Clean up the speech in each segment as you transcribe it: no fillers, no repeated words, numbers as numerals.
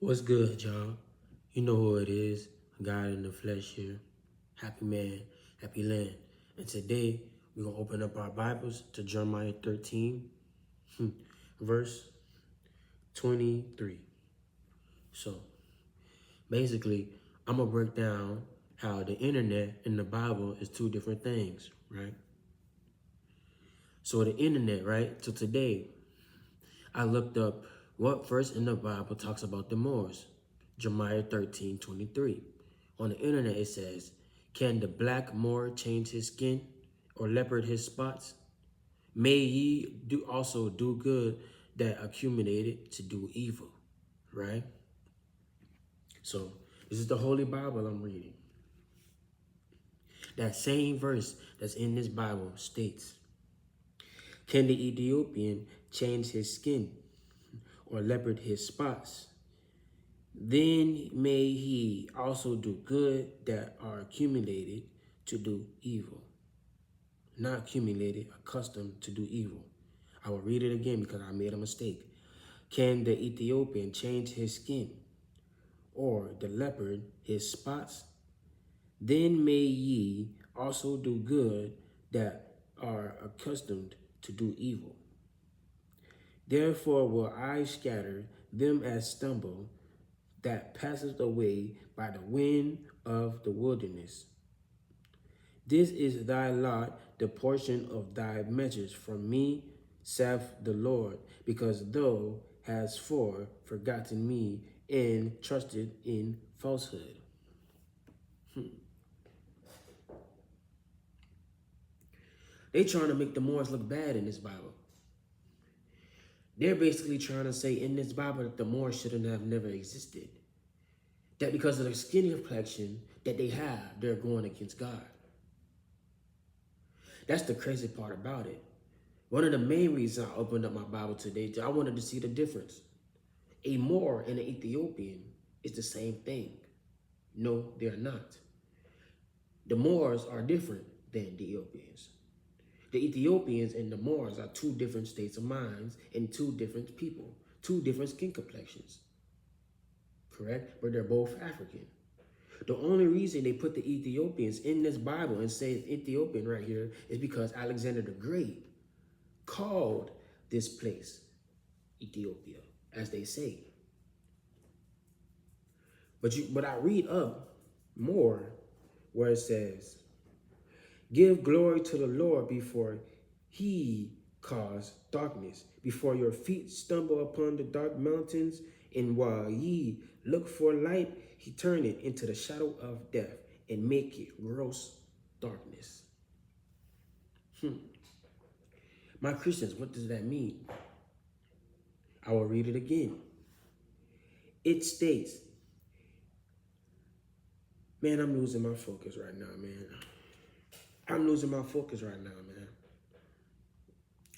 What's good, y'all? You know who it is. God in the flesh here. Happy man, happy land. And today, we're going to open up our Bibles to Jeremiah 13, verse 23. So, basically, I'm going to break down how the internet and the Bible is two different things, right? So, the internet, right? So, today, I looked up what verse in the Bible talks about the Moors. Jeremiah 13:23. On the internet it says, "Can the black Moor change his skin, or leopard his spots? May ye also do good that accumulated to do evil." Right? So this is the Holy Bible I'm reading. That same verse that's in this Bible states, "Can the Ethiopian change his skin, or leopard his spots? Then may he also do good that are accumulated to do evil." Not accumulated, accustomed to do evil. I will read it again because I made a mistake. "Can the Ethiopian change his skin, or the leopard his spots? Then may ye also do good that are accustomed to do evil. Therefore will I scatter them as stumble, that passeth away by the wind of the wilderness. This is thy lot, the portion of thy measures from me, saith the Lord, because thou hast forgotten me and trusted in falsehood." They trying to make the Moors look bad in this Bible. They're basically trying to say in this Bible that the Moors shouldn't have never existed. That because of the skin complexion that they have, they're going against God. That's the crazy part about it. One of the main reasons I opened up my Bible today, I wanted to see the difference. A Moor and an Ethiopian is the same thing. No, they're not. The Moors are different than the Ethiopians. The Ethiopians and the Moors are two different states of minds and two different people, two different skin complexions. Correct? But they're both African. The only reason they put the Ethiopians in this Bible and say it's Ethiopian right here is because Alexander the Great called this place Ethiopia, as they say. But I read up more where it says, "Give glory to the Lord before he cause darkness, before your feet stumble upon the dark mountains, and while ye look for light, he turn it into the shadow of death and make it gross darkness." My Christians, what does that mean? I will read it again. It states, man, I'm losing my focus right now, man. I'm losing my focus right now, man.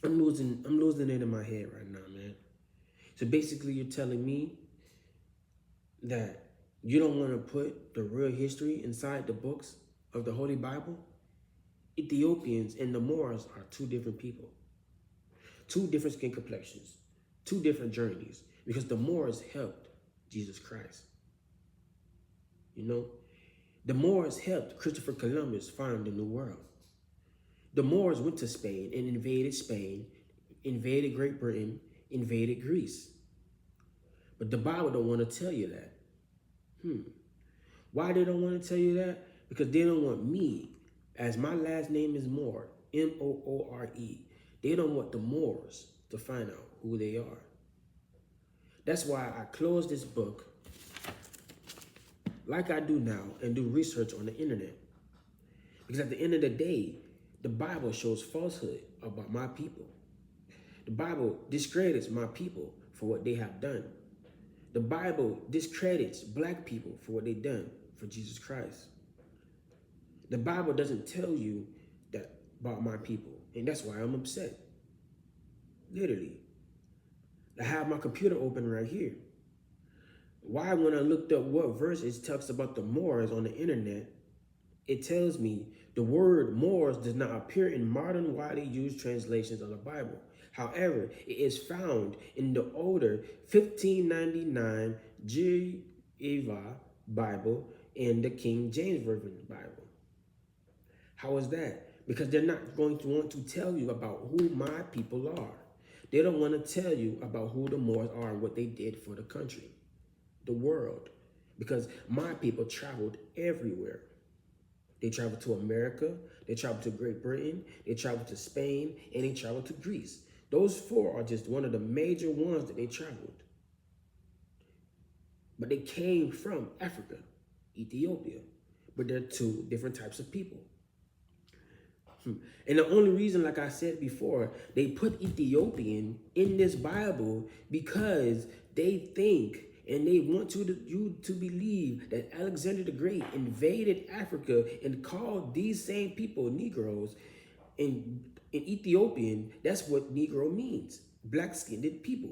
I'm losing it in my head right now, man. So basically you're telling me that you don't want to put the real history inside the books of the Holy Bible? Ethiopians and the Moors are two different people. Two different skin complexions. Two different journeys. Because the Moors helped Jesus Christ. You know? The Moors helped Christopher Columbus find the New World. The Moors went to Spain, invaded Great Britain, invaded Greece. But the Bible don't want to tell you that. Why they don't want to tell you that? Because they don't want me, as my last name is Moore, M-O-O-R-E. They don't want the Moors to find out who they are. That's why I closed this book like I do now and do research on the internet. Because at the end of the day, the Bible shows falsehood about my people. The Bible discredits my people for what they have done. The Bible discredits black people for what they've done for Jesus Christ. The Bible doesn't tell you that about my people, and that's why I'm upset. Literally. I have my computer open right here. Why, when I looked up what verse it talks about the Moors on the internet, it tells me the word Moors does not appear in modern widely used translations of the Bible. However, it is found in the older 1599 Geneva Bible and the King James Version Bible. How is that? Because they're not going to want to tell you about who my people are. They don't want to tell you about who the Moors are and what they did for the country, the world. Because my people traveled everywhere. They traveled to America, they traveled to Great Britain, they traveled to Spain, and they traveled to Greece. Those four are just one of the major ones that they traveled. But they came from Africa, Ethiopia. But they're two different types of people. And the only reason, like I said before, they put Ethiopian in this Bible because they think and they want you to believe that Alexander the Great invaded Africa and called these same people Negroes. In Ethiopian, that's what Negro means, black-skinned people.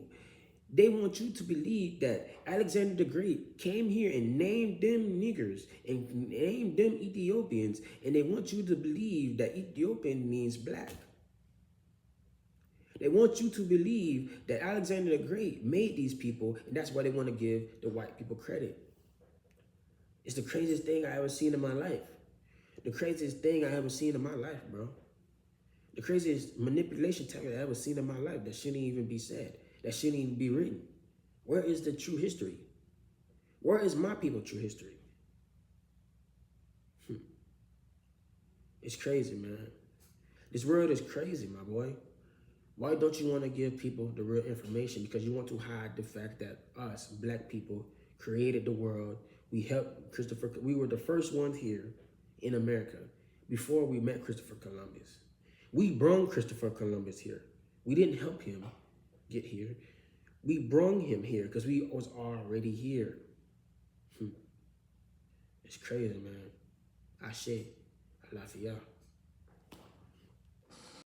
They want you to believe that Alexander the Great came here and named them niggers and named them Ethiopians, and they want you to believe that Ethiopian means black. They want you to believe that Alexander the Great made these people, and that's why they want to give the white people credit. It's the craziest thing I ever seen in my life. The craziest thing I ever seen in my life, bro. The craziest manipulation tactic I ever seen in my life that shouldn't even be said. That shouldn't even be written. Where is the true history? Where is my people true history? It's crazy, man. This world is crazy, my boy. Why don't you want to give people the real information? Because you want to hide the fact that us, black people, created the world. We helped Christopher. We were the first ones here in America before we met Christopher Columbus. We brung Christopher Columbus here. We didn't help him get here. We brung him here because we was already here. It's crazy, man. Ashe. Alafia.